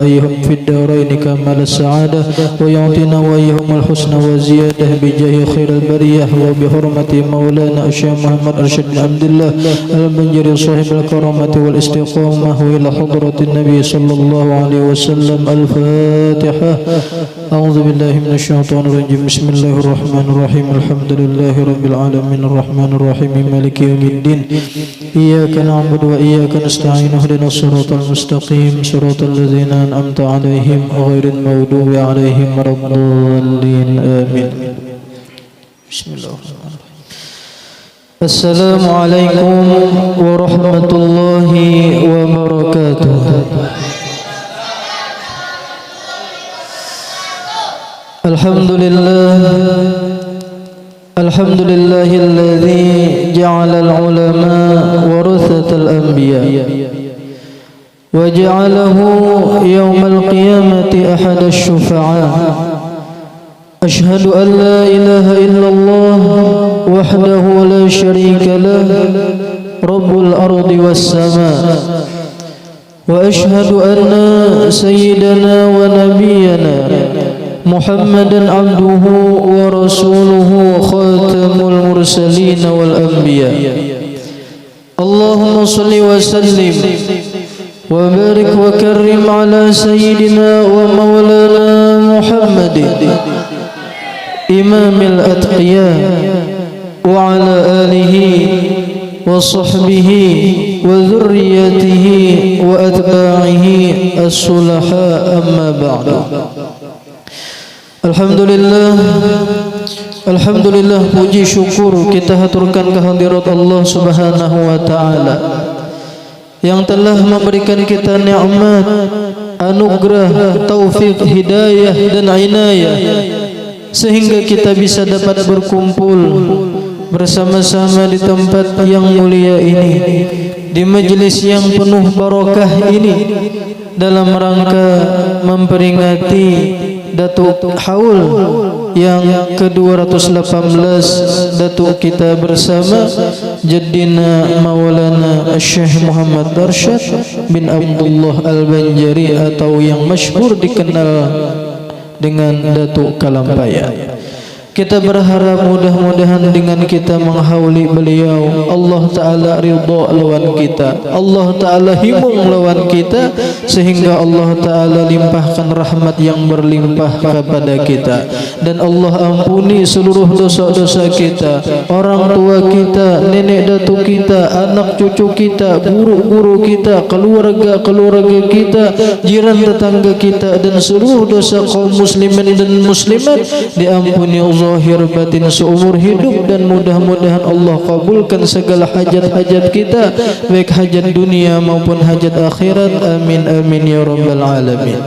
وإياهم في الدارين كمال السعادة ويعطينا وإياهم الحسن وزيادة بجاه خير البرية وبحرمة مولانا الشيخ محمد أرشد بن عبد الله البنجري صاحب الكرامة والاستقامة وإلى حضرة النبي صلى الله عليه وسلم. الفاتحة. أعوذ بالله من الشيطان الرجيم. بسم الله الرحمن الرحيم. الحمد لله رب العالمين الرحمن الرحيم مالك يوم الدين إياك نعبد وإياك نستعين اهدنا الصراط المستقيم صراط الذين أنعمت عليهم غير المغضوب عليهم ولا الضالين آمين. بسم الله الرحمن الرحيم. السلام عليكم ورحمة الله وبركاته. الحمد لله الذي جعل العلماء ورثة الأنبياء وجعله يوم القيامة أحد الشفعاء. أشهد أن لا إله إلا الله وحده لا شريك له رب الأرض والسماء، وأشهد أن سيدنا ونبينا محمدا عبده ورسوله خاتم المرسلين والأنبياء. اللهم صل وسلم وبارك وكرم على سيدنا ومولانا محمد إمام الأتقياء وعلى آله وصحبه وذريته وأتباعه الصلحاء. أما بعد. Alhamdulillah, puji syukur kita haturkan kehadirat Allah Subhanahu wa taala yang telah memberikan kita nikmat, anugerah, taufik, hidayah dan inayah sehingga kita bisa dapat berkumpul bersama-sama di tempat yang mulia ini, di majelis yang penuh barakah ini, dalam rangka memperingati Datuk Haul yang ke-218 Datuk kita bersama Jaddina Maulana Syekh Muhammad Arsyad bin Abdullah Al-Banjari atau yang masyhur dikenal dengan Datuk Kalampaya. Kita berharap mudah-mudahan dengan kita menghauli beliau, Allah Ta'ala ridha lawan kita, Allah Ta'ala himung lawan kita, sehingga Allah Ta'ala limpahkan rahmat yang berlimpah kepada kita, dan Allah ampuni seluruh dosa-dosa kita, orang tua kita, nenek datuk kita, anak cucu kita, guru-guru kita, keluarga-keluarga kita, jiran tetangga kita, dan seluruh dosa kaum muslimin dan muslimat diampuni Allah zahir batin seumur hidup, dan mudah-mudahan Allah kabulkan segala hajat-hajat kita, baik hajat dunia maupun hajat akhirat. Amin amin ya rabbal alamin.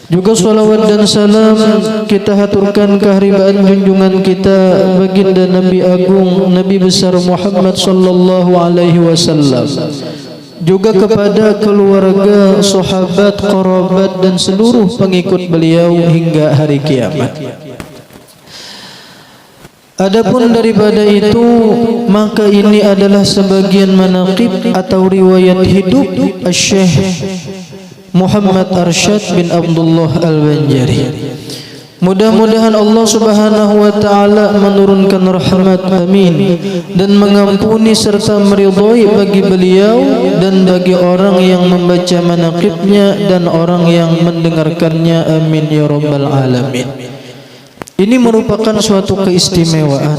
Juga salawat dan salam kita haturkan keharibaan junjungan kita baginda Nabi Agung Nabi besar Muhammad sallallahu alaihi wasallam, juga kepada keluarga, sahabat, kerabat dan seluruh pengikut beliau hingga hari kiamat. Adapun daripada itu, maka ini adalah sebagian manaqib atau riwayat hidup Syekh Muhammad Arsyad bin Abdullah Al-Banjari. Mudah-mudahan Allah Subhanahu wa taala menurunkan rahmat, amin, dan mengampuni serta meridhai bagi beliau dan bagi orang yang membaca manaqibnya dan orang yang mendengarkannya. Amin ya rabbal alamin. Ini merupakan suatu keistimewaan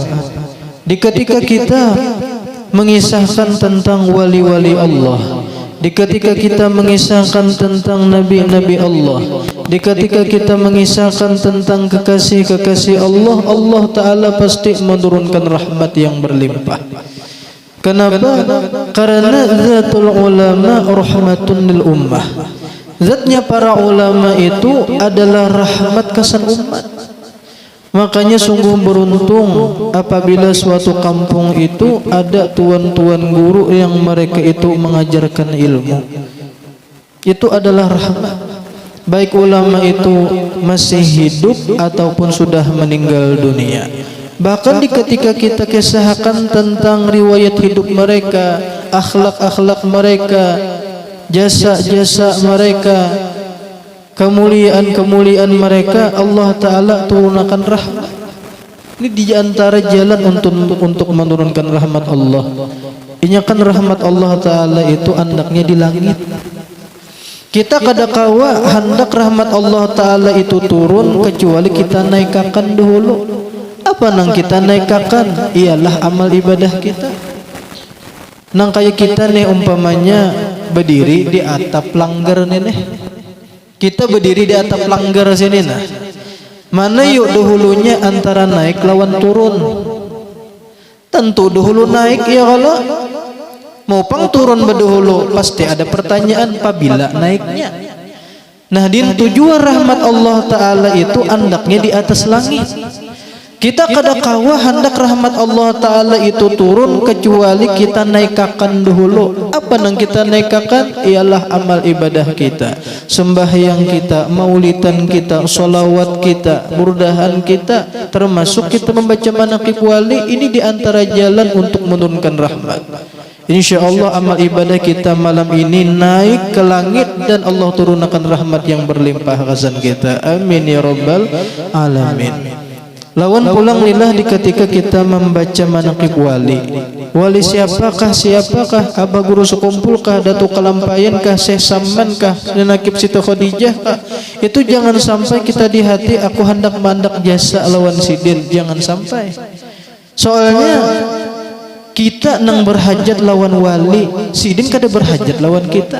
di ketika kita mengisahkan tentang wali-wali Allah, di ketika kita mengisahkan tentang nabi-nabi Allah, di ketika kita mengisahkan tentang kekasih-kekasih Allah, Allah Ta'ala pasti menurunkan rahmat yang berlimpah. Kenapa? Karena zatul ulama rahmatun lil ummah. Zatnya para ulama itu adalah rahmat kesan umat. Makanya sungguh beruntung apabila suatu kampung itu ada tuan-tuan guru yang mereka itu mengajarkan ilmu. Itu adalah rahmat. Baik ulama itu masih hidup ataupun sudah meninggal dunia. Bahkan ketika kita kisahkan tentang riwayat hidup mereka, akhlak-akhlak mereka, jasa-jasa mereka, kemuliaan mereka Allah Ta'ala turunkan rahmat. Ini di antara jalan untuk menurunkan rahmat Allah. Ini kan rahmat Allah Ta'ala itu andaknya di langit. Kita kadakawa hendak rahmat Allah Ta'ala itu turun kecuali kita naikakan dahulu. Apa nang kita naikakan? Ialah amal ibadah kita. Nang kayak kita nih umpamanya berdiri di atap langgar nih. Kita berdiri di atap langgar sini nah. Mana yuk dahulunya antara naik lawan turun? Tentu dahulu naik ya kalau mau pang turun berdahulu pasti ada pertanyaan apabila naiknya. Nah din tujuan rahmat Allah Ta'ala itu andaknya di atas langit. Kita kadakawa hendak rahmat Allah Ta'ala itu turun kecuali kita naikakan dahulu. Apa yang kita naikakan? Ialah amal ibadah kita, sembahyang kita, maulidan kita, solawat kita, burdahan kita, termasuk kita membaca manaqib wali. Ini diantara jalan untuk menurunkan rahmat. InsyaAllah amal ibadah kita malam ini naik ke langit dan Allah turunkan rahmat yang berlimpah khazan kita. Amin ya rabbal alamin. Lawan pulang lillah di ketika kita membaca manaqib wali. Wali siapakah? Abah guru sekumpulkah? Datuk Kalampayankah? Syekh Samankah? Nakib Siti Khadijahkah? Itu jangan sampai kita di hati aku hendak mandak jasa lawan sidin. Jangan sampai. Soalnya kita nang berhajat lawan wali, sidin kada berhajat lawan kita.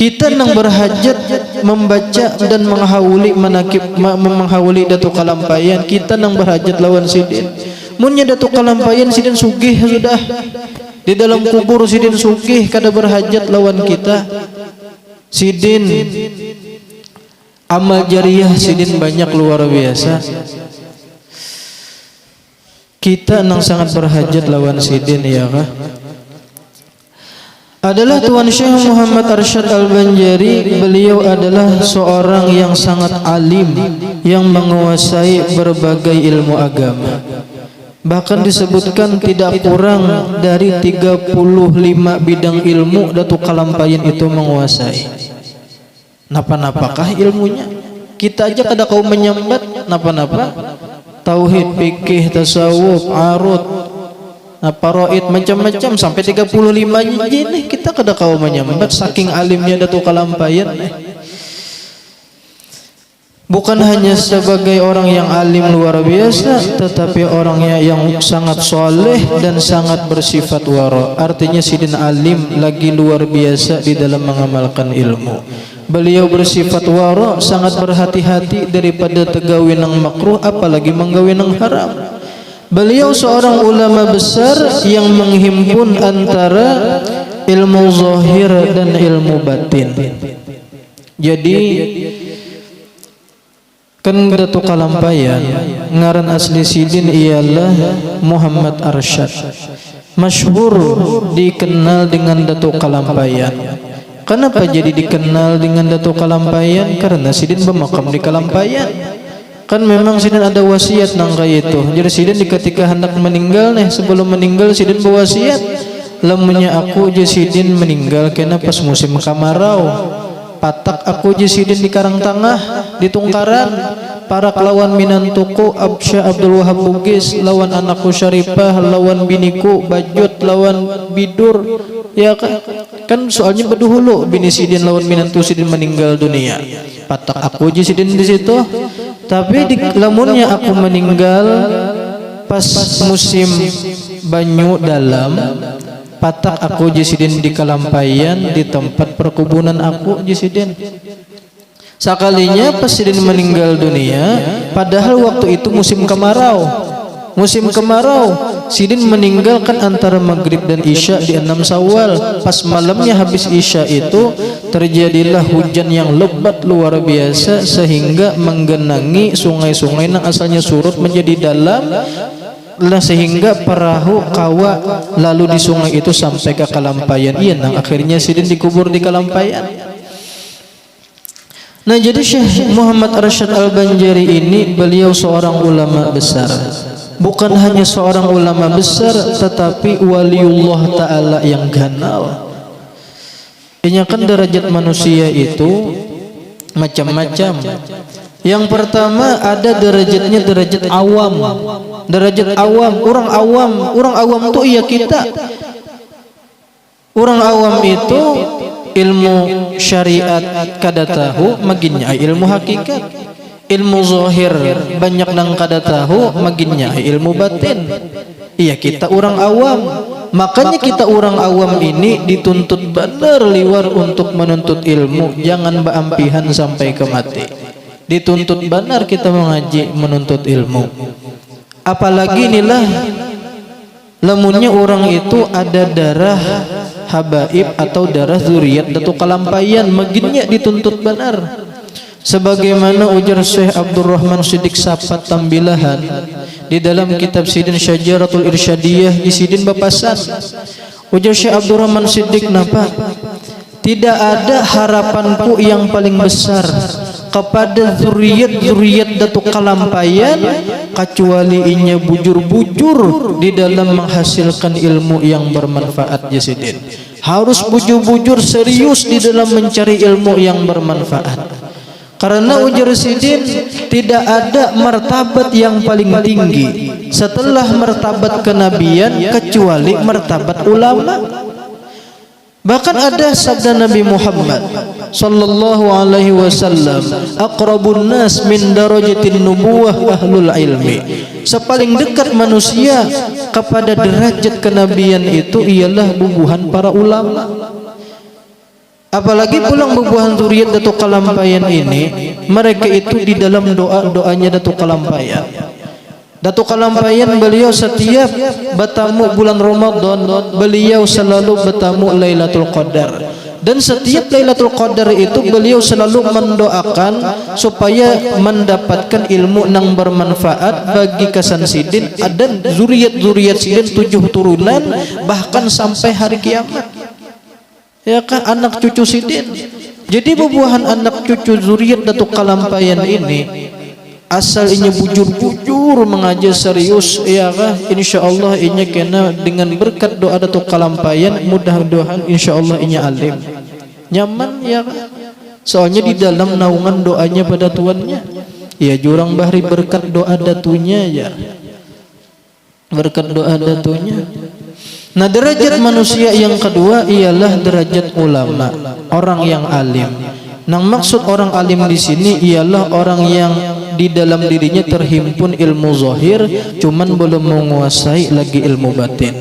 Kita nang berhajat membaca dan menghauli manaqib, menghauli Datuk Kalampayan. Kita nang berhajat lawan sidin. Munnya Datuk Kalampayan sidin sugih sudah. Di dalam kubur sidin sugih kada berhajat lawan kita. Sidin amal jariah sidin banyak luar biasa. Kita nang sangat berhajat lawan sidin ya kah? Adalah Tuan Syekh Muhammad Arsyad Al-Banjari. Beliau adalah seorang yang sangat alim, yang menguasai berbagai ilmu agama. Bahkan disebutkan tidak kurang dari 35 bidang ilmu Datuk Kalampayan itu menguasai. Napa-napakah ilmunya? Kita aja kada kau menyambat napa-napa. Tauhid, fikih, tasawuf, arut, paraid, macam-macam sampai 35 nih kita kada kau menyambat saking alimnya Datuk Kalampayan. Bukan hanya sebagai orang yang alim luar biasa, tetapi orangnya yang sangat soleh dan sangat bersifat wara. Artinya sidin alim lagi luar biasa di dalam mengamalkan ilmu. Beliau bersifat wara, sangat berhati-hati daripada tegawi nang makruh, apalagi menggawi nang haram. Beliau seorang ulama besar yang menghimpun antara ilmu zahir dan ilmu batin. Jadi kan Datuk Kalampayan ngaran asli sidin ialah Muhammad Arsyad, masyhur dikenal dengan Datuk Kalampayan. Kenapa jadi dikenal dengan Datuk Kalampayan? Karena sidin bermakam di Kalampayan. Kan memang sidin ada wasiat nang kayak itu. Jadi sidin di ketika hendak meninggal nih, sebelum meninggal sidin berwasiat, lamunnya aku je sidin meninggal kena pas musim kemarau. Patak aku je sidin di Karang Tengah, di Tungkaran, para kelawan minantuku Absyah Abdul Wahab Bugis, lawan anakku Syarifah, lawan biniku Bajut, lawan Bidur. Ya kan soalnya berdahulu bini sidin lawan minantu sidin meninggal dunia. Patak aku je sidin di situ. Tapi di lamunnya aku meninggal pas musim banyu dalam, patak aku jisidin di Kalampayan di tempat perkebunan aku jisidin. Sekalinya pas sidin meninggal dunia, padahal waktu itu musim kemarau. Musim kemarau, sidin meninggalkan antara maghrib dan isya di 6 Syawal. Pas malamnya habis isya itu terjadilah hujan yang lebat luar biasa sehingga menggenangi sungai-sungai yang asalnya surut menjadi dalam. Sehingga perahu kawa lalu di sungai itu sampai ke Kalampayan. Iya, nah akhirnya sidin dikubur di Kalampayan. Nah jadi Syekh Muhammad Arsyad Al-Banjari ini beliau seorang ulama besar. Bukan hanya seorang ulama besar, tetapi waliullah ta'ala yang ganal. Inyakan derajat manusia itu macam-macam. Yang pertama ada derajatnya derajat awam. Derajat awam, orang awam itu iya kita. Orang awam itu ilmu syariat kada tahu maginya ilmu hakikat. Ilmu zahir banyak nang kada tahu maginya ilmu batin. Iya kita orang awam. Makanya kita orang awam ini dituntut benar liwar untuk menuntut ilmu, jangan beampihan sampai ke mati. Dituntut benar kita mengaji menuntut ilmu. Apalagi inilah lamunnya orang itu ada darah habaib atau darah zuriat datu kalampayan, maginya dituntut benar. Sebagaimana ujar Syekh Abdurrahman Siddiq Sapat Tambilahan di dalam kitab Sidin Syajaratul Irsyadiyah di Sidin Bapasan, ujar Syekh Abdurrahman Siddiq napa? Tidak ada harapanku yang paling besar kepada zuriat datu kalampayan kecuali inya bujur-bujur di dalam menghasilkan ilmu yang bermanfaat. Jasidin harus bujur-bujur serius di dalam mencari ilmu yang bermanfaat. Karena ujar Sidin tidak ada martabat yang paling tinggi setelah martabat kenabian kecuali martabat ulama. Bahkan ada sabda Nabi Muhammad sallallahu alaihi wasallam, aqrabun nas min darajatin nubuwah ahlul ilmi. Sepaling dekat manusia kepada derajat kenabian itu ialah bubuhan para ulama. Apalagi pulang bubuhan zuriat Datuk Kalampayan ini, mereka itu di dalam doa-doanya Datuk Kalampayan. Datuk Kalampayan beliau setiap bertamu bulan Ramadan, beliau selalu bertamu Lailatul Qadar. Dan setiap Lailatul Qadar itu beliau selalu mendoakan supaya mendapatkan ilmu yang bermanfaat bagi Kasan Sidin dan zuriat-zuriat Sidin 7 turunan bahkan sampai hari kiamat. Ya kan anak cucu Sidin. Jadi bubuhan anak cucu zuriat Datuk Kalampayan ini asal inya bujur-bujur mengajar serius, ya kan insyaallah inya kena dengan berkat doa Datuk Kalampayan mudah-mudahan insyaallah inya alim. Nyaman ya kan? Soalnya di dalam naungan doanya pada tuannya. Ya jurang bahri berkat doa datunya ya. Berkat doa datunya. Nah derajat manusia yang kedua ialah derajat ulama, orang yang alim. Nah maksud orang alim di sini ialah orang yang di dalam dirinya terhimpun ilmu zahir, cuman belum menguasai lagi ilmu batin.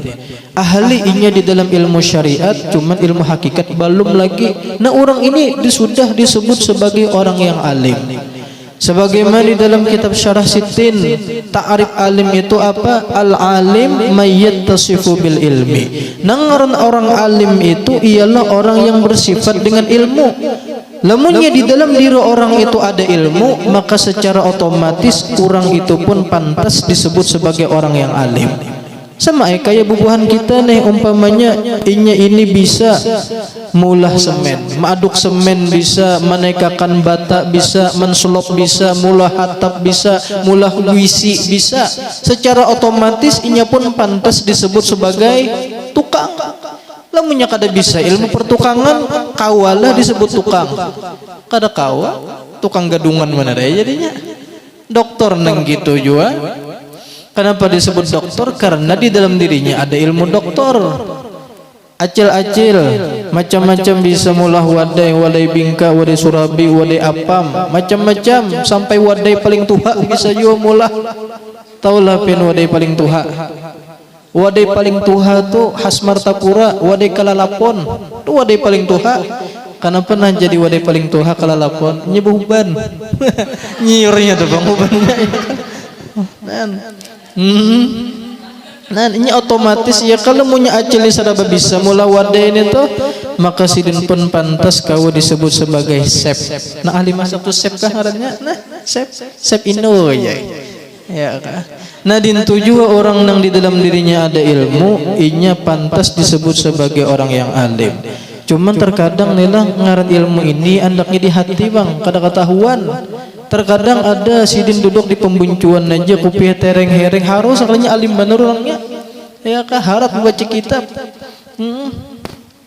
Ahli inya di dalam ilmu syariat, cuman ilmu hakikat belum lagi. Nah orang ini sudah disebut sebagai orang yang alim. Sebagaimana di dalam kitab Syarah Sittin, ta'arif alim itu apa? Al-alim mayyattasifu bil ilmi. Nangaran orang alim itu ialah orang yang bersifat dengan ilmu. Lamunnya di dalam diri orang itu ada ilmu, maka secara otomatis orang itu pun pantas disebut sebagai orang yang alim. Sama kayak bubuhan kita nih, umpamanya inya ini bisa mulah semen, mengaduk semen bisa, menekakan bata bisa, mensulap bisa, mulah hatap bisa, mulah wisi bisa. Secara otomatis inya pun pantas disebut sebagai tukang. Lamunnya kada bisa ilmu pertukangan, kawalah disebut tukang. Kada kawa, tukang gadungan mana daya jadinya. Dokter neng gitu juga. Kenapa disebut doktor? Karena di dalam dirinya ada ilmu doktor. Acil-acil, macam-macam bisa mulah wadai, wadai bingka, wadai surabi, wadai apam, macam-macam sampai wadai paling tuha bisa juga mulah. Taulah pin wadai paling tuha. Wadai paling tuha tu khas Martapura, wadai kalalapon. Tu wadai paling tuha. Karena pernah jadi wadai paling tuha kalalapon, nyebuban. Nyiurnya tuh bang ubannya. Nah ini otomatis ya kalau punya acil seraba bisa mula wadah ini tuh maka Sidin pun pantas kau disebut sebagai sep. Nah ahli masak tuh sep kah ngarannya? Nah sep ino ya kan. Nah dintu juga orang yang di dalam dirinya ada ilmu, inya pantas disebut sebagai orang yang alim. Cuman terkadang nilah ngaran ilmu ini andaknya di hati bang, kada ketahuan. Terkadang ada Sidin duduk di pembuncuan aja kupiah tereng-hereng harus akhirnya alim bener orangnya. Ya kah harap membaca kitab.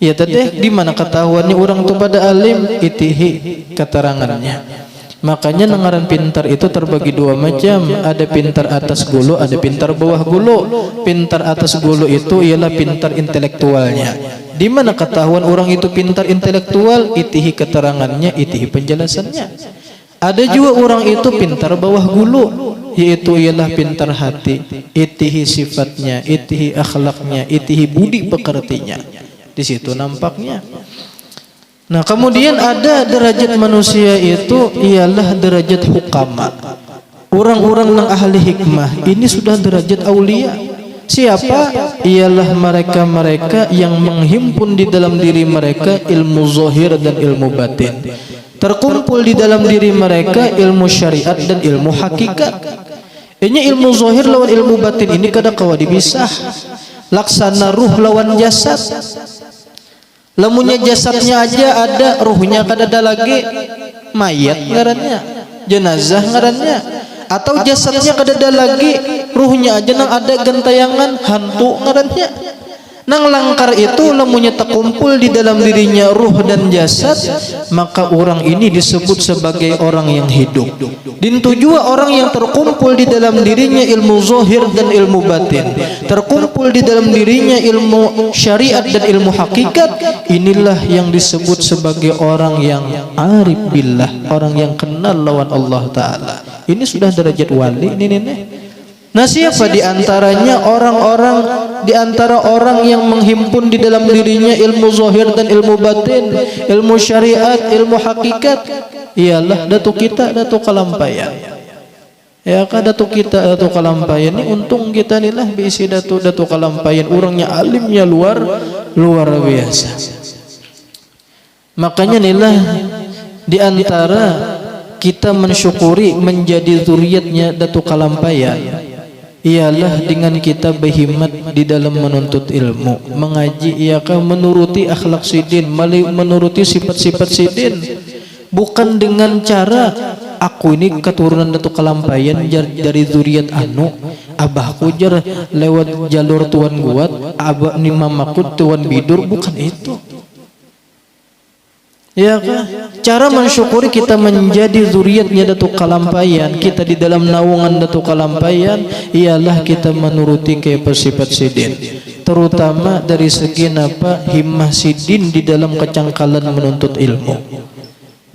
Ya tadi di mana ketahuannya orang itu pada alim, itihi keterangannya. Makanya nengaran pintar itu terbagi dua macam, ada pintar atas gulu, ada pintar bawah gulu. Pintar atas gulu itu ialah pintar intelektualnya. Di mana ketahuan orang itu pintar intelektual, itihi keterangannya, itihi penjelasannya. Ada juga orang itu pintar bawah gulu, yaitu ialah pintar hati, itihi sifatnya, itihi akhlaknya, itihi budi pekertinya. Di situ nampaknya. Nah, kemudian ada derajat manusia itu ialah derajat hukama. Orang-orang yang ahli hikmah ini sudah derajat aulia. Siapa? Ialah mereka-mereka yang menghimpun di dalam diri mereka ilmu zahir dan ilmu batin. Terkumpul di dalam diri mereka ilmu syariat dan ilmu hakikat. Ini ilmu zahir lawan ilmu batin ini kada kawa dipisah. Laksana ruh lawan jasad. Lamunnya jasadnya aja ada, ruhnya kada ada lagi, mayat ngarannya, jenazah ngarannya. Atau jasadnya kada ada lagi, ruhnya aja nang ada gentayangan, hantu ngarannya. Nang langkar itu lamunnya terkumpul di dalam dirinya ruh dan jasad, maka orang ini disebut sebagai orang yang hidup. Dintu juga orang yang terkumpul di dalam dirinya ilmu zahir dan ilmu batin, terkumpul di dalam dirinya ilmu syariat dan ilmu hakikat, inilah yang disebut sebagai orang yang arif billah, orang yang kenal lawan Allah Ta'ala. Ini sudah derajat wali ini. Nah, siapa di antaranya orang-orang di antara orang yang menghimpun di dalam dirinya ilmu zahir dan ilmu batin, ilmu syariat, ilmu hakikat? Ialah datuk kita, datuk Kalampayan. Ya kan, datuk kita, datuk Kalampayan. Ini untung kita inilah bisi datuk Kalampayan, orangnya alimnya luar biasa. Makanya inilah di antara kita mensyukuri menjadi zuriatnya datuk Kalampayan ialah dengan kita berhimmat di dalam menuntut ilmu, mengaji, iakah menuruti akhlak sidin, menuruti sifat-sifat sidin, bukan dengan cara aku ini keturunan datuk Kalampayan dari zuriat anu, abahku jar lewat jalur tuan guat, abah ni mamaku tuan bidur, bukan itu. Ya kan? Cara mensyukuri kita menjadi zuriatnya datuk Kalampayan, kita di dalam naungan datuk Kalampayan, ialah kita menuruti sifat sidin, terutama dari segi apa himmah sidin di dalam kecangkalan menuntut ilmu.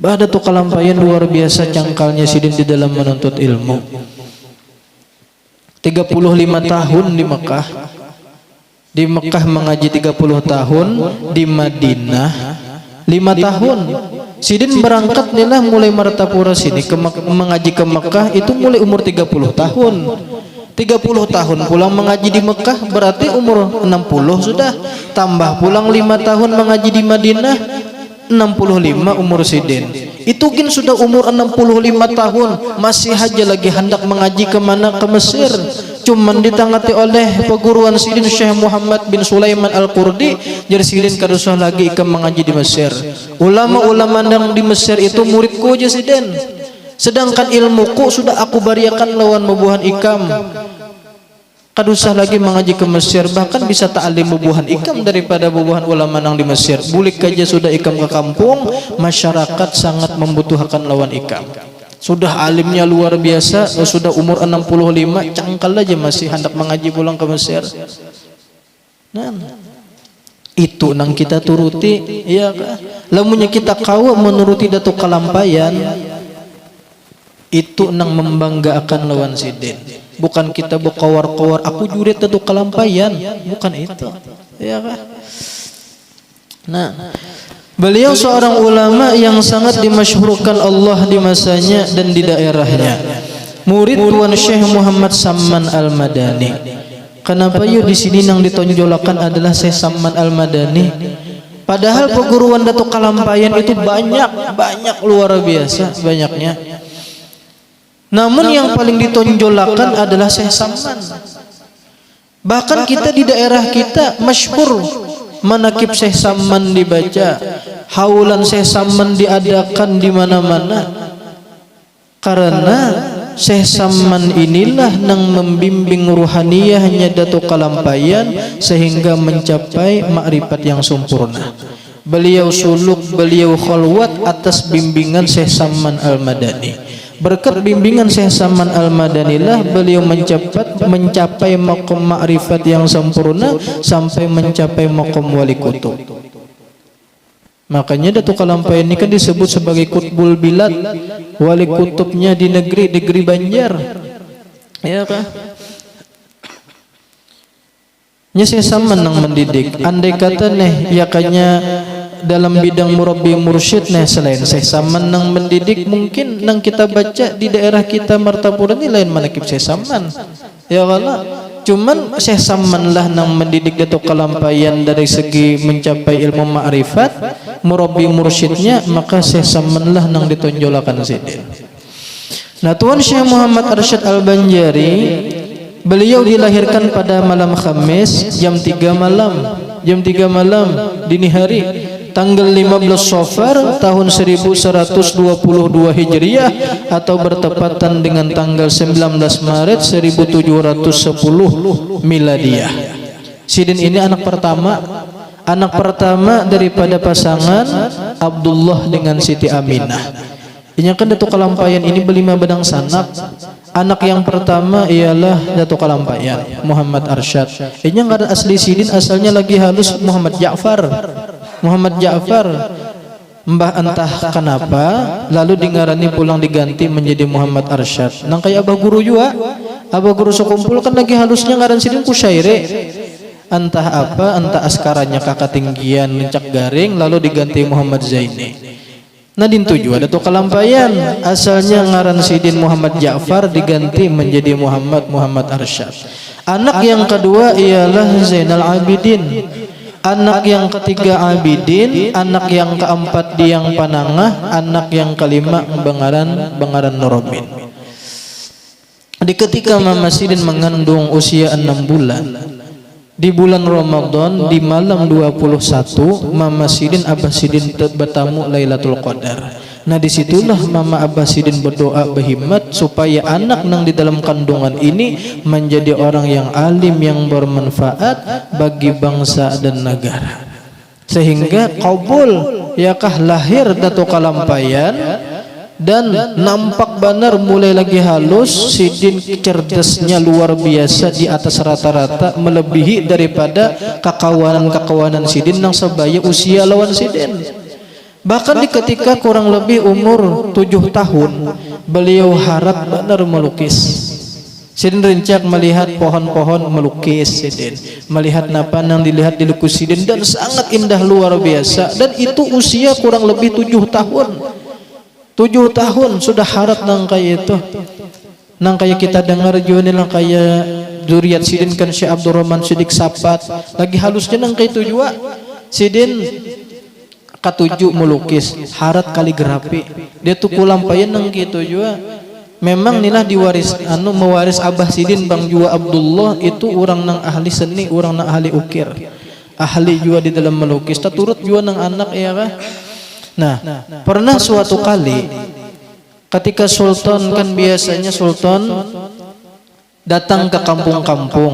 Bah datuk Kalampayan luar biasa cangkalnya sidin di dalam menuntut ilmu. 35 tahun di Mekah. Di Mekah mengaji 30 tahun, di Madinah 5 tahun. Sidin berangkat nilah mulai Martapura sini mengaji ke Mekah itu mulai umur 30 tahun. 30 tahun pulang mengaji di Mekah berarti umur 60 sudah. Tambah pulang 5 tahun mengaji di Madinah, 65 umur Sidin. Itu kan sudah umur 65 tahun masih aja lagi hendak mengaji ke mana? Ke Mesir. Cuman ditangati oleh perguruan Sidin Syekh Muhammad bin Sulaiman Al-Qurdi, jadi Sidin kadusah lagi ikam mengaji di Mesir. Ulama-ulama yang di Mesir itu muridku aja Sidin. Sedangkan ilmuku sudah aku bariakan lawan mebuhan ikam. Kadusah lagi mengaji ke Mesir, bahkan bisa ta'alim bubuhan ikam daripada bubuhan ulama yang di Mesir. Bulik aja sudah ikam ke kampung, masyarakat sangat membutuhkan lawan ikam. Sudah alimnya luar biasa, sudah umur 65, cangkal aja masih hendak mengaji pulang ke Mesir. Nah, itu nang kita turuti, ya kan? Lamunnya kita kawa menuruti datuk Kalampayan, itu nang membanggakan lawan Sidin. Bukan kita berkawar-kawar, aku jurit datuk Kalampayan, bukan itu, ya kan? Nah, beliau seorang ulama yang sangat dimasyhurkan Allah di masanya dan di daerahnya. Murid Tuan Syekh Muhammad Samman Al-Madani. Kenapa yuk di sini yang ditonjolakan adalah Syekh Samman Al-Madani? Padahal perguruan datuk Kalampayan itu banyak luar biasa banyaknya. Namun yang paling ditonjolakan adalah Syekh Samman. Bahkan kita di daerah kita masyhur manakib Syekh Samman dibaca, haulan Syekh Samman diadakan di mana-mana, karena Syekh Saman inilah nang membimbing ruhaniyahnya Datuk Kalampayan sehingga mencapai makrifat yang sempurna. Beliau suluk, beliau khalwat atas bimbingan Syekh Saman Al-Madani. Berkat bimbingan Syekh Saman Al-Madani lah beliau mencapai maqam makrifat yang sempurna sampai mencapai maqam wali kutub. Makanya Datuk Kalampayan ini kan disebut sebagai kutbul bilad, wali kutubnya di negeri Banjar. Ya kan? Nya Syekh Saman nang mendidik. Andai kata nih ya kanya dalam bidang murabbi mursyid nih selain Syekh Saman nang mendidik, mungkin nang kita baca di daerah kita Martapura ini lain manakib Syekh Saman. Ya Allah. Cuman Syekh Saman lah nang mendidik Datuk Kalampayan dari segi mencapai ilmu ma'rifat, murabbi mursyidnya, maka Syekh Saman lah nang ditonjolakan sidin. Nah, Tuan Syekh Muhammad Arsyad Al-Banjari, beliau dilahirkan pada malam Khamis jam 3 malam dini hari tanggal 15 Safar tahun 1122 Hijriah atau bertepatan dengan tanggal 19 Maret 1710 Miladiyah. Sidin ini anak pertama daripada pasangan Abdullah dengan Siti Aminah. Ini kan Datuk Kalampayan ini berlima bedang sanak. Anak yang pertama ialah Datuk Kalampayan Muhammad Arsyad. Ini yang ada asli Sidin, asalnya lagi halus Muhammad Ja'far. Mbah entah kenapa lalu dingarani pulang diganti menjadi Muhammad Arsyad. Nang kayak abah guru juga, abah guru sekumpul kan lagi halusnya ngaran Sidin Kusyaire. Entah apa, entah askaranya kakak tinggian lencak garing lalu diganti Muhammad Zaini. Nadin tujuh Datuk Kalampayan asalnya ngaran Sidin Muhammad Ja'far diganti menjadi Muhammad Arsyad. Anak yang kedua ialah Zainal Abidin. Anak yang ketiga Abidin, anak yang keempat Diang Panangah, anak yang kelima Bengaran Nurobin. Di ketika Mama Sidin mengandung usia 6 bulan, di bulan Ramadan di malam 21 Mama Sidin Abah Sidin bertamu Lailatul Qadar. Nah disitulah Mama Abah Sidin berdoa berhimmat supaya anak nang di dalam kandungan ini menjadi orang yang alim yang bermanfaat bagi bangsa dan negara. Sehingga kabul yakah lahir Datuk Kalampayan dan nampak benar mulai lagi halus. Sidin cerdasnya luar biasa di atas rata-rata, melebihi daripada kekawanan Sidin nang sebaya usia lawan Sidin. Bahkan di ketika kurang lebih umur 7 tahun beliau harap benar melukis. Sidin rencak melihat pohon-pohon melukis Sidin, melihat napa yang dilihat di lukis Sidin dan sangat indah luar biasa. Dan itu usia kurang lebih 7 tahun. 7 tahun sudah harap nang kayak itu. Nang kayak kita dengar juga nang kayak zuriat Sidin kan Syekh Abdurrahman Siddiq Sapat lagi halusnya nang kayak itu juga. Sidin ketujuh melukis, harat kaligrafi. Dia tuh Kalampayan nang gitu juga. Memang nilah diwaris mewaris Abah Sidin Bang Jua Abdullah itu orang nang ahli seni, orang nang ahli ukir. Ahli juga di dalam melukis. Turut juga nang anak ya kah? Nah, pernah suatu kali ketika sultan kan biasanya sultan datang ke kampung-kampung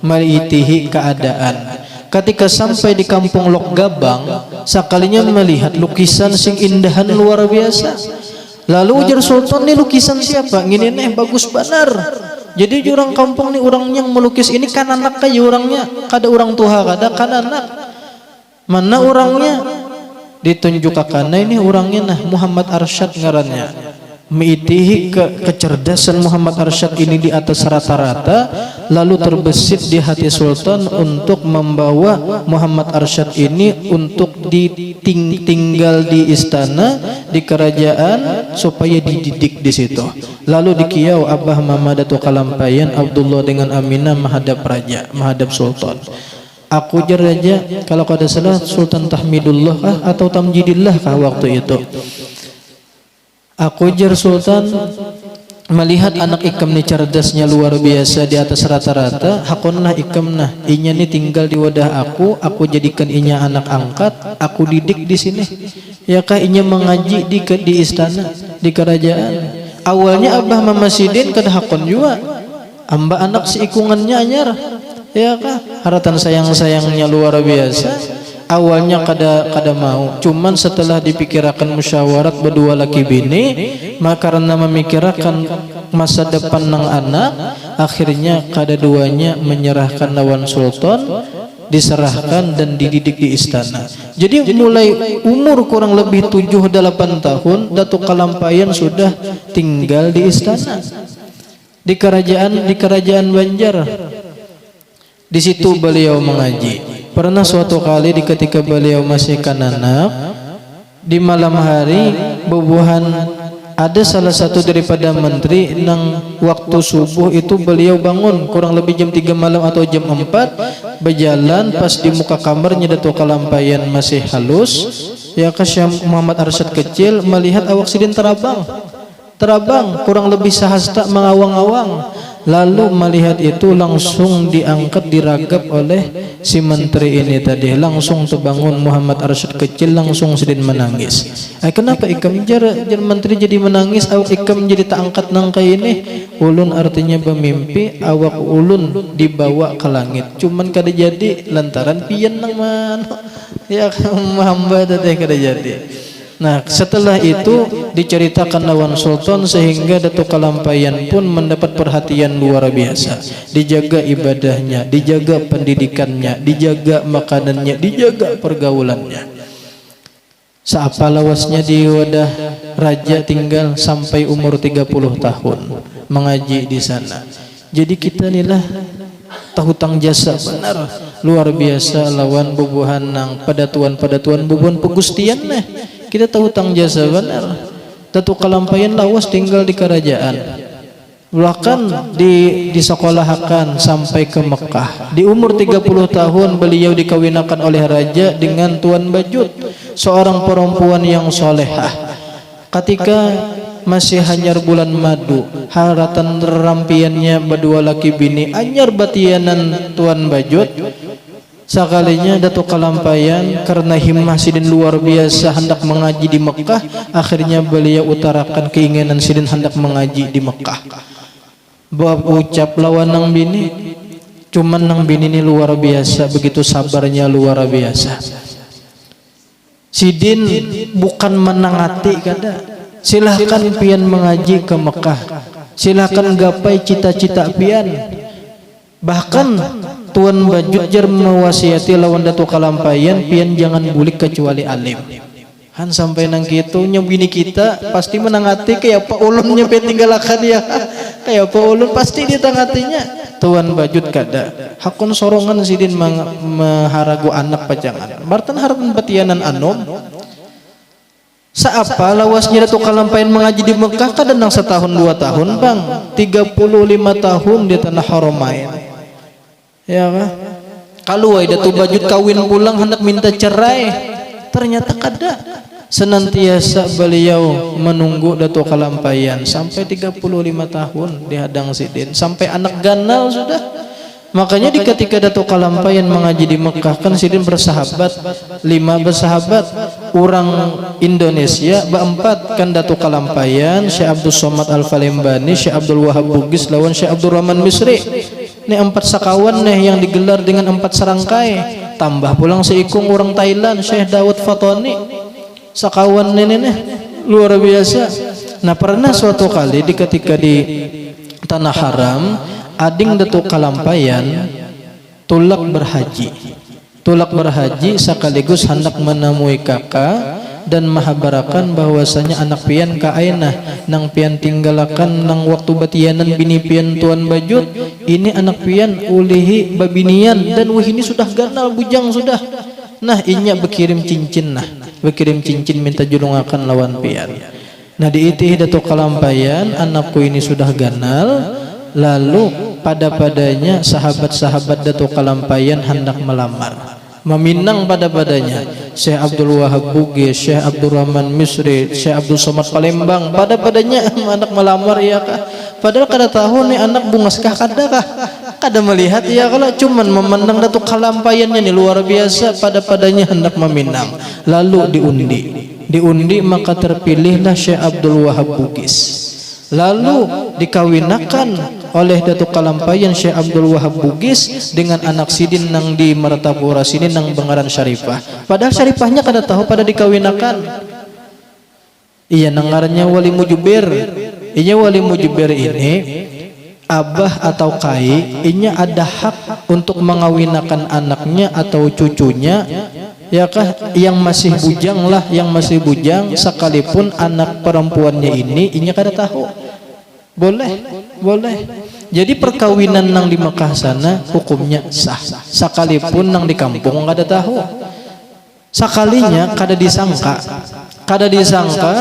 melitihi keadaan. Ketika sampai di kampung Lok Gabang, sekalinya melihat lukisan sing indahan luar biasa. Lalu ujar sultan, nih lukisan siapa? Gini nih bagus benar. Jadi orang kampung nih orang yang melukis ini kan anak kayak orangnya, kada orang tua kada kan anak. Mana orangnya? Ditunjuk karena ini orangnya nah Muhammad Arsyad ngarannya. Meitihi kecerdasan Muhammad Arsyad ini di atas rata-rata, lalu terbesit di hati sultan untuk membawa Muhammad Arsyad ini untuk tinggal di istana di kerajaan supaya dididik di situ. Lalu dikiau Abah Mama Datuk Kalampayan Abdullah dengan Aminah menghadap raja, menghadap sultan. Aku jar raja, kalau kada salah Sultan Tahmidullah atau Tamjidillah kah waktu itu. Aku jar sultan melihat anak ikam ni cerdasnya luar biasa di atas rata-rata. Hakonlah ikam nah inya ni tinggal di wadah aku jadikan inya anak angkat, aku didik di sini. Ya kah inya mengaji di istana, di kerajaan. Awalnya abah mama sidin kada hakon juga. Amba anak si ikungannya anyar. Ya kah? Haratan sayang-sayangnya luar biasa. Awalnya kada mau, cuman setelah dipikirkan musyawarat berdua laki bini, maka karena memikirkan masa depan ng anak, akhirnya kada duanya menyerahkan lawan sultan, diserahkan dan dididik di istana. Jadi mulai umur kurang lebih 7-8 tahun Datuk Kalampayan sudah tinggal di istana, di kerajaan Banjar. Di situ beliau mengaji. Pernah suatu kali ketika beliau masih kananak, di malam hari bubuhan ada salah satu daripada menteri nang waktu subuh itu beliau bangun kurang lebih jam 3 malam atau jam 4, berjalan pas di muka kamarnya Datuk Kalampayan masih halus. Ya Syekh Muhammad Arsyad kecil melihat awak sidin terabang kurang lebih sehasta mengawang-awang. Lalu melihat itu langsung diangkat diragap oleh si menteri ini tadi. Langsung terbangun Muhammad Arsyad kecil, langsung sidin menangis. Kenapa ikam jar menteri jadi menangis, awak ikam jadi tak angkat nangka ini? Ulun artinya bermimpi awak ulun dibawa ke langit, cuman kada jadi lantaran pian nang mana ya hamba tadi kada jadi. Nah, setelah itu diceritakan lawan sultan sehingga Datuk Kalampayan pun mendapat perhatian luar biasa. Dijaga ibadahnya, dijaga pendidikannya, dijaga makanannya, dijaga pergaulannya. Seapa lawasnya di wadah raja tinggal sampai umur 30 tahun mengaji di sana. Jadi kita inilah tahutang jasa benar luar biasa lawan bubuhan nang padatuan bubuhan pegustian nih. Kita tahu tang jasa benar. Datuk Kalampayan lawas tinggal di kerajaan. Bahkan disekolahkan sampai ke Mekah. Di umur 30 tahun beliau dikawinakan oleh raja dengan Tuan Bajut, seorang perempuan yang solehah. Ketika masih hanyar bulan madu, haratan rampiannya berdua laki bini, anyar batianan Tuan Bajut. Sekalinya Datuk Kalampayan karena himmah sidin luar biasa hendak mengaji di Mekah, akhirnya beliau utarakan keinginan sidin hendak mengaji di Mekah. Bab ucap lawan nang bini, cuman nang bini ini luar biasa, begitu sabarnya luar biasa. Sidin bukan menangati kada, silahkan pian mengaji ke Mekah, silahkan gapai cita-cita pian. Bahkan Tuan Bajut jar mewasiati lawan Datuk Kalampayan pian jangan bulik kecuali alim. Han sampai nang kitu nya bini kita pasti menangati kayak Pak Ulun nya tinggalkan ya. Kayak Pak Ulun pasti ditangatinya. Tuan Bajut kada. Hakun sorongan sidin maharagu anak pajangan. Martan harapan batianan anom. Saapa lawasnya Datuk Kalampayan mengaji di Mekah kada nang setahun 2 tahun bang. 35 tahun di tanah Haramain. Ya kan? Kalau Datuk Bajut kawin pulang hendak minta cerai, ternyata kada. Senantiasa beliau menunggu Datuk Kalampayan sampai 35 tahun dihadang sidin, sampai anak ganal sudah. Makanya ketika Datuk Kalampayan mengaji di Mekah kan sidin bersahabat, 5 bersahabat. Orang Indonesia berempat kan Datuk Kalampayan, Syekh Abdul Somad Al-Falembani, Syekh Abdul Wahab Bugis lawan Syekh Abdul Rahman Misri. Ini 4 sakawan nih yang digelar dengan 4 serangkai. Tambah pulang seikung orang Thailand, Syekh Dawud Fatoni. Sakawan ini nih luar biasa. Nah pernah suatu kali ketika di Tanah Haram, ading Datuk Kalampayan tulak berhaji sekaligus hendak menemui kakak dan mahabarakan bahwasanya anak pian ka aina nang pian tinggalakan nang waktu batianan bini pian Tuan Bajut ini anak pian ulihi babinian dan wah ini sudah ganal bujang sudah. Nah inya berkirim cincin minta julungakan lawan pian. Nah diitih Datuk Kalampayan anakku ini sudah ganal. Lalu pada-padanya sahabat-sahabat Datuk Kalampayan hendak melamar, meminang pada-padanya Syekh Abdul Wahab Bugis, Syekh Abdul Rahman Misri, Syekh Abdul Somad Palembang, pada-padanya anak melamar ya kah. Padahal kada tahu nih anak bungas kah kada melihat ya kalau cuman memandang Datuk Kalampayannya nih luar biasa, pada-padanya hendak meminang. Lalu diundi maka terpilihlah Syekh Abdul Wahab Bugis. lalu dikawinakan oleh Datuk Kalampayan Syekh Abdul Wahab Bugis dengan anak sidin nang di Martapura sini nang Bengaran Syarifah. Padahal Syarifahnya kada tahu pada dikawinakan. Iya nang ngarannya Wali Mujibir. Inya Wali Mujibir ini abah atau kai, inya ada hak untuk mengawinakan anaknya atau cucunya, ya kah, yang masih bujang lah, yang masih bujang, sekalipun anak perempuannya ini inya kada tahu. Boleh, boleh. Jadi perkawinan nang di Mekah sana hukumnya sah, sekalipun nang di kampung kada tahu. Sekalinya kada disangka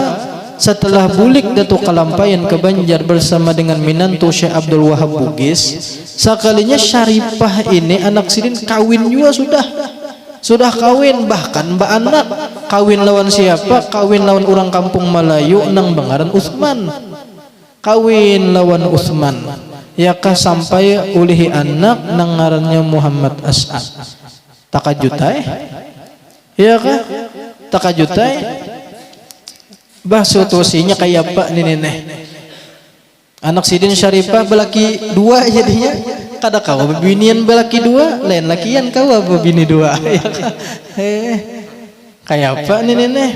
setelah bulik Datuk Kalampayan ke Banjar bersama dengan minantu Syekh Abdul Wahab Bugis, sekalinya Syarifah ini anak sidin kawin juga sudah kawin, bahkan mbak anak kawin lawan siapa? Kawin lawan orang kampung Melayu nang Bengaran Utsman, kawin lawan Utsman, ya kah sampai ulihi anak nang ngarannya Muhammad As'ad. Takajutai, ya kah? Takajutai. Bah situasinya kayak apa nih neneh, anak sidin Syarifah belaki dua jadinya, kada kau bebinian belaki dua, lain lakian kau bebini dua. Kayak apa nih neneh.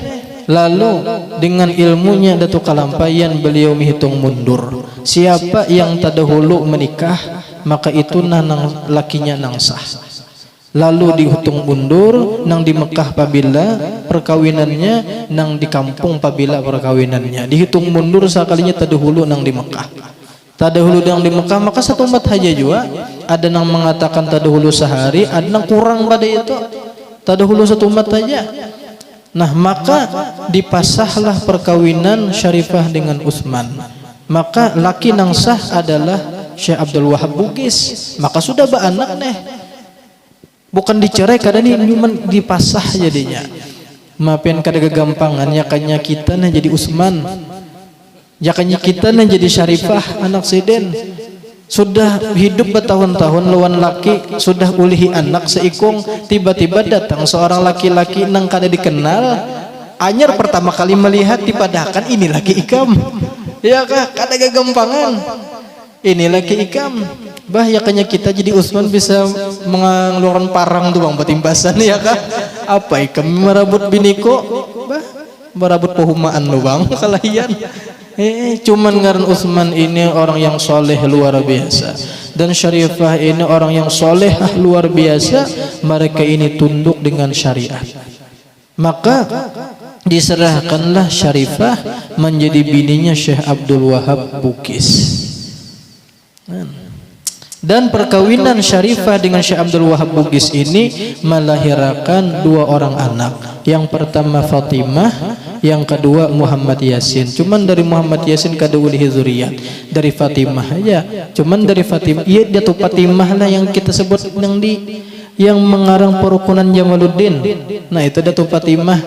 Lalu dengan ilmunya Datuk Kalampayan beliau menghitung mundur, siapa yang terdahulu menikah maka itu nang lakinya nang sah. Lalu dihitung mundur nang di Mekah pabila perkawinannya, nang di kampung pabila perkawinannya. Dihitung mundur sekalinya terdahulu nang di Mekah. Terdahulu nang di Mekah maka satu umat haja juga. Ada nang mengatakan terdahulu sehari, ada nang kurang pada itu. Terdahulu satu umat saja. Nah maka dipasahlah perkawinan Syarifah dengan Utsman. Maka laki nang sah adalah Syekh Abdul Wahab Bugis. Maka sudah beranak nih. Bukan dicerai, kadang ini cuma dipasah jadinya. Maafin kada kegampangan, yakanya kita nah jadi Utsman, yakanya kita nah jadi Syarifah anak sidin. Sudah hidup bertahun-tahun lawan laki, sudah ulihi anak seikung, tiba-tiba datang seorang laki-laki nang kada dikenal, anyar pertama kali melihat dipadahkan ini laki ikam. Ya kah, kada kegampangan. Ini laki ikam. Bah yakanya kita jadi Utsman bisa mengeluarkan parang tuh bang batimbasan ya kah? Apa ikam merabut biniko? Bah merabut pehumaan lu bang kalahian. Cuman ngaran Utsman ini orang yang soleh luar biasa, dan Syarifah ini orang yang soleh luar biasa. Mereka ini tunduk dengan syariat. Maka diserahkanlah Syarifah menjadi bininya Syekh Abdul Wahab Bugis. Dan perkawinan Syarifah dengan Syekh Abdul Wahab Bugis ini melahirkan dua orang anak. Yang pertama Fatimah, yang kedua Muhammad Yasin. Cuman dari Muhammad Yasin kada ulihi zuriyat. Dari Fatimah aja. Cuman dari Fatimah, iya Datuk Fatimah lah yang kita sebut yang mengarang perukunan Jamaluddin. Nah itu Datuk Fatimah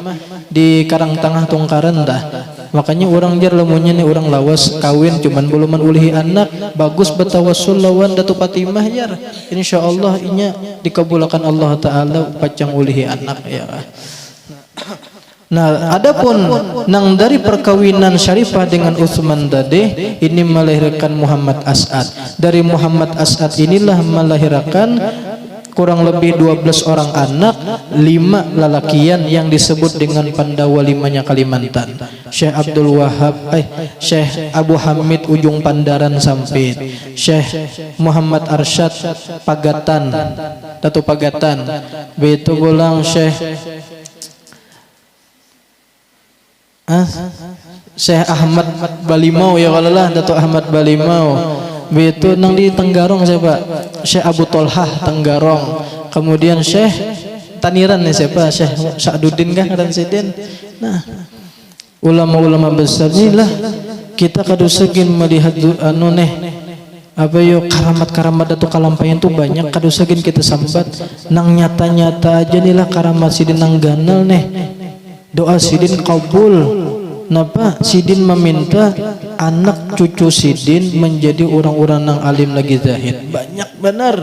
di Karangtengah Tungkaran dah. Makanya orang jar lemunya nih orang lawas kawin cuman beluman ulihi anak, bagus bertawassul lawan Datuk Fatimah jar. Insyaallah inya dikabulkan Allah taala pacang ulihi anak ya. Nah, adapun nang dari perkawinan Syarifah dengan Utsman tadi ini melahirkan Muhammad As'ad. Dari Muhammad As'ad inilah melahirkan kurang lebih 12 orang anak, 5 lelakian yang disebut dengan Pandawa limanya Kalimantan. Syekh Abdul Wahab, Syekh Abu Hamid Ujung Pandaran Sampit, Syekh Muhammad Arsyad Pagatan, Datuk Pagatan, begitu pulang Syekh Syekh Ahmad Balimau ya kalau lah Datuk Ahmad Balimau. Begitu nang di Tenggarong siapa? Syekh Abu Tolhah Tenggarong. Kemudian Syekh Taniran nih siapa? Syekh Sa'duddin kah dan Sidin. Nah, ulama-ulama besar inilah kita kadusagin melihat anu neh apa yo karamat-karamat Datuk Kalampayan tuh banyak kadusagin kita sambat nang nyata-nyata aja nih lah karamat Sidin nang ganal neh. Doa Sidin kabul. Napa Sidin meminta anak cucu Sidin menjadi orang-orang yang alim lagi zahid. Banyak benar.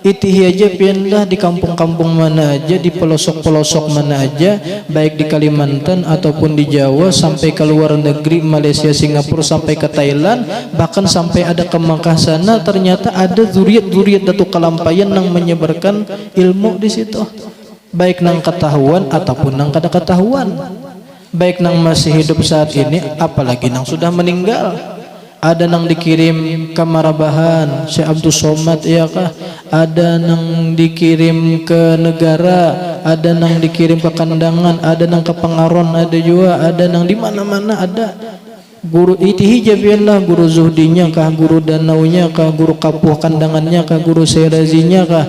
Itihi aja pindah di kampung-kampung mana aja, di pelosok-pelosok mana aja, baik di Kalimantan ataupun di Jawa, sampai ke luar negeri, Malaysia, Singapura, sampai ke Thailand, bahkan sampai ada ke Makkah sana, ternyata ada zuriat-zuriat Datuk Kalampayan yang menyebarkan ilmu di situ, baik nang ketahuan ataupun nang kada ketahuan, baik nang masih hidup saat ini apalagi nang sudah meninggal. Ada nang dikirim ke Marabahan Syekh Abdul Somad, ya kah? Ada nang dikirim ke negara, ada nang dikirim ke Kandangan, ada nang ke Pengaron, ada juga, ada nang di mana-mana ada. Guru itihi jabiallah, guru zuhdinya kah, guru danaunya kah, guru kapuh Kandangannya kah, guru serazinya kah,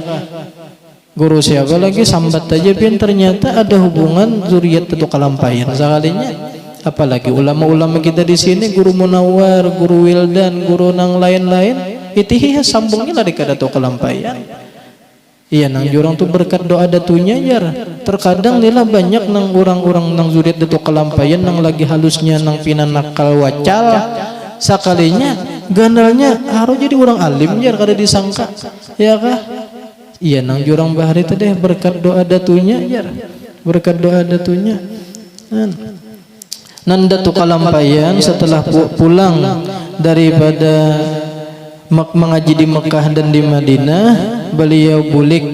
guru siapa lagi sambat aja pian, ternyata ada hubungan zuriat Datuk Kalampayan sekalinya. Apalagi ulama-ulama kita di sini, guru Munawar, guru Wildan, guru nang lain-lain, itihi sambungnya lah dekat Datuk Kalampayan. Iya nang jurang tuh berkat doa datunya jar. Terkadang nila banyak nang orang-orang nang zuriat Datuk Kalampayan nang lagi halusnya nang pina nakal wacal, sakalinya gandalnya harus jadi orang alim jar kada disangka, ya kah? Iya nang jurang bahari teh berkat doa datunya jar, berkat doa datunya. Nanda Datuk Kalampayan setelah pulang daripada mengaji di Mekah dan di Madinah, beliau bulik.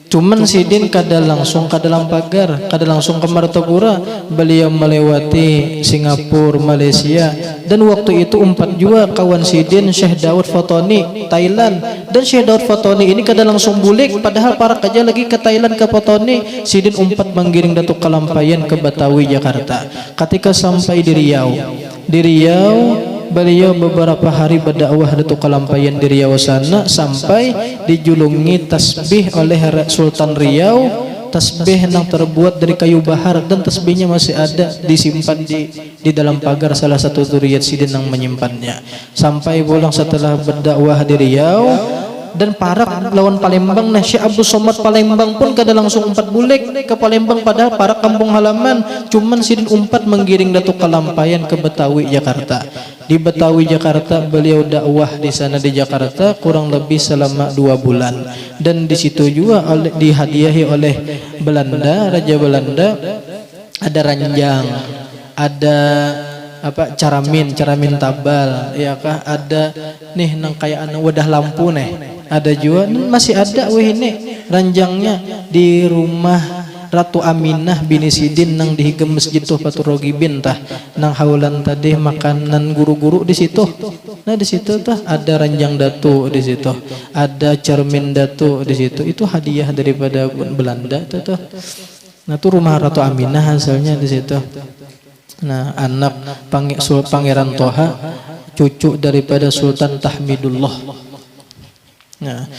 Cuman sidin kada langsung ke dalam pagar, kada langsung ke Martapura, beliau melewati Singapura, Malaysia, dan waktu itu umpat juga kawan sidin Syekh Daud Fatoni Thailand, dan Syekh Daud Fatoni ini kada langsung bulik, padahal para kerja lagi ke Thailand ke Fatoni. Sidin umpat menggiring Datuk Kalampayan ke Betawi, Jakarta. Ketika sampai di Riau, beliau beberapa hari berdakwah Datuk Kalampayan di Riau sana, sampai dijulungi tasbih oleh Sultan Riau, tasbih yang terbuat dari kayu bahar, dan tasbihnya masih ada disimpan di dalam pagar salah satu zuriat sidin yang menyimpannya. Sampai pulang setelah berdakwah di Riau dan parak lawan Palembang. Nah, Syekh Abdul Somad Palembang pun kada langsung umpat bulik ke Palembang, padahal parak kampung halaman. Cuman sidin umpat menggiring Datuk Kalampayan ke Betawi, Jakarta. Di Betawi, Jakarta, beliau dakwah di sana di Jakarta kurang lebih selama 2 bulan. Dan di situ juga dihadiahi oleh Belanda, Raja Belanda, ada ranjang, ada caramin tabal, ya kah? Ada nih nang kayak wadah lampu nih. Ada juga masih ada ini ranjangnya di rumah Ratu Aminah bini Sidin nang dihigem masjid tuh Paturogi bintah nang haulan tadi makanan guru-guru di situ. Nah di situ tuh ada ranjang datu di situ, ada cermin datu di situ. Itu hadiah daripada Belanda tuh. Nah tuh rumah Ratu Aminah hasilnya di situ. Nah anak Pangeran Toha, cucu daripada Sultan Tahmidullah. Nah,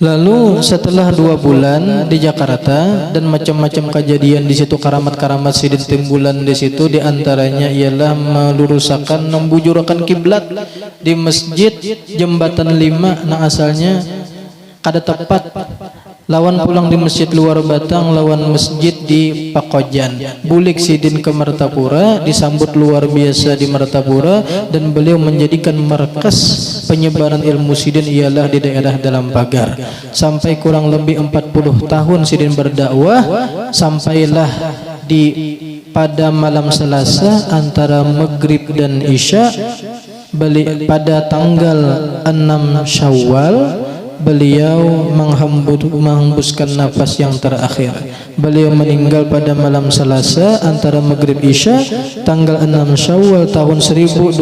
lalu setelah 2 bulan di Jakarta dan macam-macam kejadian di situ, karamat-karamat sidin timbulan di situ, diantaranya ialah meluruskan, membujurkan kiblat di masjid Jembatan 5. Nah asalnya kada tepat, lawan pulang di masjid luar Batang, lawan masjid di Pakojan. Bulik sidin ke Martapura, disambut luar biasa di Martapura, dan beliau menjadikan markas penyebaran ilmu sidin ialah di daerah dalam pagar. Sampai kurang lebih 40 tahun sidin berdakwah, sampailah pada malam Selasa antara Maghrib dan Isya, pada tanggal 6 Syawal, beliau menghembuskan nafas yang terakhir. Beliau meninggal pada malam Selasa antara Maghrib Isya tanggal 6 Syawal tahun 1227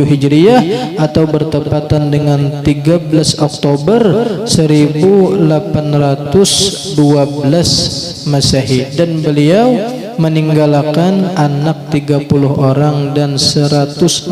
Hijriah, atau bertepatan dengan 13 Oktober 1812 Masehi. Dan beliau meninggalkan anak 30 orang dan 114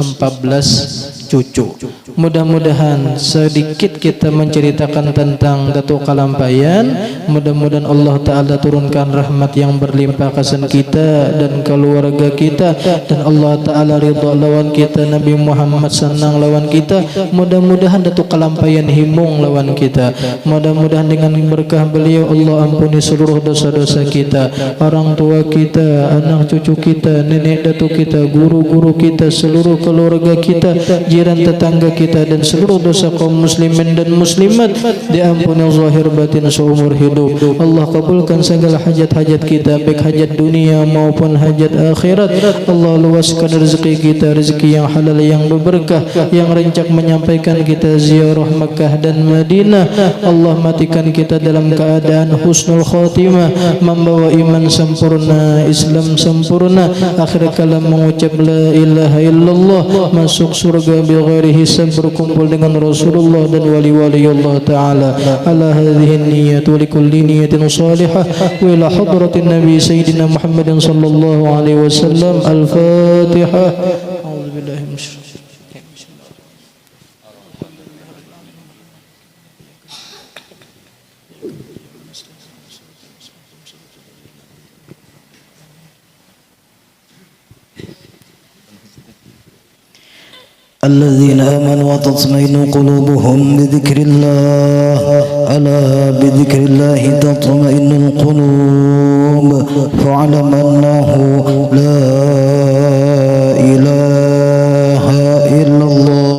cucu. Mudah-mudahan sedikit kita menceritakan tentang Datuk Kalampayan. Mudah-mudahan Allah Ta'ala turunkan rahmat yang berlimpah kesan kita dan keluarga kita, dan Allah Ta'ala ridha lawan kita, Nabi Muhammad senang lawan kita. Mudah-mudahan Datuk Kalampayan himung lawan kita. Mudah-mudahan dengan berkah beliau Allah ampuni seluruh dosa-dosa kita, orang tua kita, anak cucu kita, nenek datuk kita, guru-guru kita, seluruh keluarga kita. jiran tetangga kita dan seluruh dosa kaum muslimin dan muslimat diampuni zahir batin seumur hidup. Allah kabulkan segala hajat-hajat kita, baik hajat dunia maupun hajat akhirat. Allah luaskan rezeki kita, rezeki yang halal yang berberkah, yang rencak menyampaikan kita ziarah Makkah dan Madinah. Allah matikan kita dalam keadaan husnul khatimah, membawa iman sempurna, Islam sempurna, akhir kalam mengucap la ilaha illallah, masuk surga bighairi hisab, berkumpul dengan Rasulullah dan wali-wali Allah Ta'ala. Ala hadhihi niyyat wa likulli niyyatin salihah wa ila hadratin Nabi Sayyidina Muhammadin sallallahu alaihi wasallam. Al-Fatihah. A'udzu billahi minasyaitonir rajim. الذين آمنوا وتطمئن قلوبهم بذكر الله ألا بذكر الله تطمئن القلوب فاعلم أنه لا